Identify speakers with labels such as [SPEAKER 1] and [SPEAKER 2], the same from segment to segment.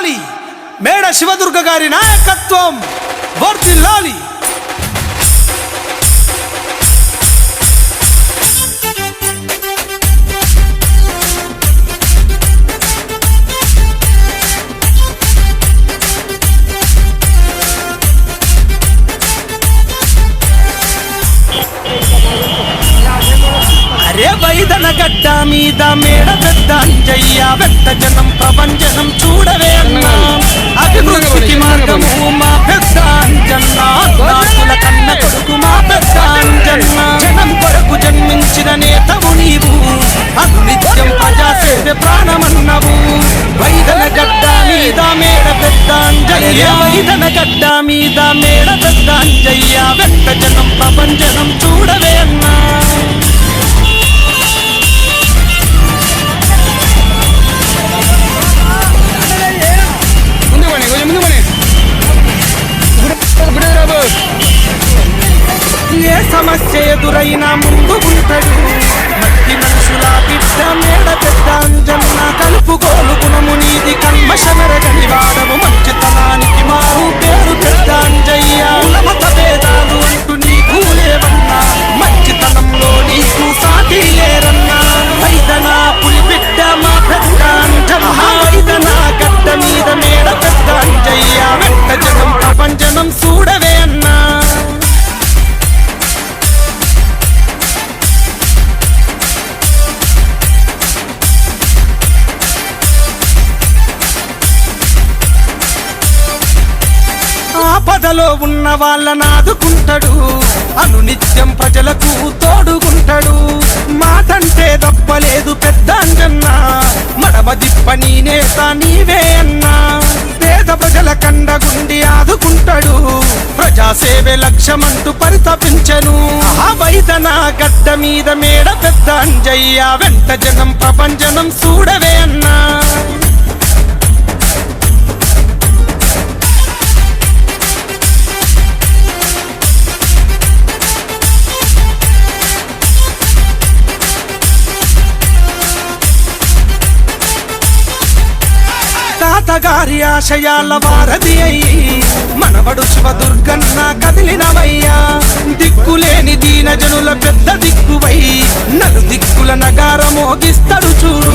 [SPEAKER 1] వర్ధిల్లాలి మేడ శివదుర్గ గారి నాయకత్వం వర్ధిల్లాలి. అరే వైదన గడ్డ మీద మేడ పెద్ద అంజయ్య వెంట జనం ప్రపంచనం చూడవే అన్నా. అభివృద్ధికి మార్గము మా పెద్ద అంజన్న, నాకుల కన్న కొడుకు మా పెద్ద అంజన్న. జనం కొరకు జన్మించిన నేతవు నీవు, అనునిత్యం ప్రజాసేవ ప్రాణమన్నవు. వైదన గడ్డ మీద మేడ పెద్ద అంజయ్య, వైదన గడ్డ మీద మేడ పెద్ద అంజయ్య వెంట జనం ప్రపంచనం చూడవే అన్నా. ఏ సమస్య ఎదురైనా ముందు ఉంటాడు, మట్టి మనుషుల బిడ్డ మేడ పెద్ద అంజన్న. కలుపుకోలు గుణము నీది, కల్మషమెరగని వాడము, మంచితనానికి మారు పేరు పెద్ద అంజయ్య. కులమత భేదాలు అంటూ నీకు లేవన్నా, మంచితనంలో నీకు సాటి లేరన్నా. వైదన పులి బిడ్డ మా పెద్ద అంజన్న, వైదన గడ్డ మీద మేడ పెద్ద అంజయ్య వెంట జనం ప్రపంచనం చూడవే అన్నా. ఆపదలో ఉన్న వాళ్ళని ఆదుకుంటాడు, అనునిత్యం ప్రజలకు తోడుకుంటాడు. మాటంటే తప్పలేదు పెద్ద అంజన్న, మడమ దిప్పని నేత నీవే అన్నా. పేద ప్రజల కండగుండి ఆదుకుంటాడు, ప్రజాసేవే లక్ష్యమంటూ పరితపించను. వైదన గడ్డ మీద మేడ పెద్ద అంజయ్య వెంట జనం ప్రపంచనం చూడవే అన్నా. తాతగారి ఆశయాల వారధి అయ్యి మనవడు శివదుర్గన్న కదిలినవయ్యా. దిక్కులేని దీన జనుల పెద్ద దిక్కువై నలు దిక్కుల నగార మోగిస్తాడు చూడు.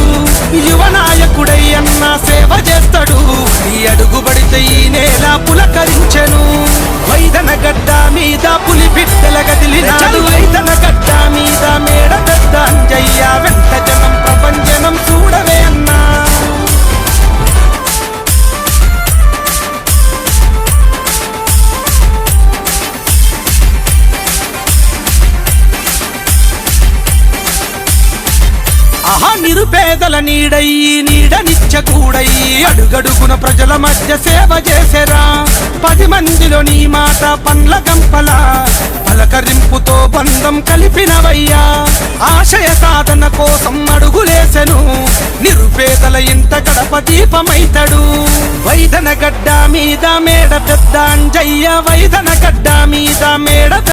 [SPEAKER 1] యువ నాయకుడై అన్న సేవ చేస్తాడు, ఈ అడుగుబడితే ఈ నేల పులకరించెను. వైదన గడ్డ మీద పులి బిడ్డల కదిలినాడు, వైదన గడ్డ మీద మేడ పెద్ద అంజయ్య వెంట జనం ప్రపంచనం చూడవే అన్నా. నిరుపేదల నీడయ్యి నీడనిచ్చకూడయి, అడుగడుగున ప్రజల మధ్య సేవ చేసేరా. 10 మందిలో నీ మాట పండ్ల గంపల పలకరింపుతో బంధం కలిపినవయ్యా. ఆశయ సాధన కోసం అడుగులేసెను, నిరుపేదల ఇంట గడప దీపమైతడు. వైదన గడ్డ మీద మేడ పెద్ద అంజయ్య, వైదన గడ్డ మీద మేడ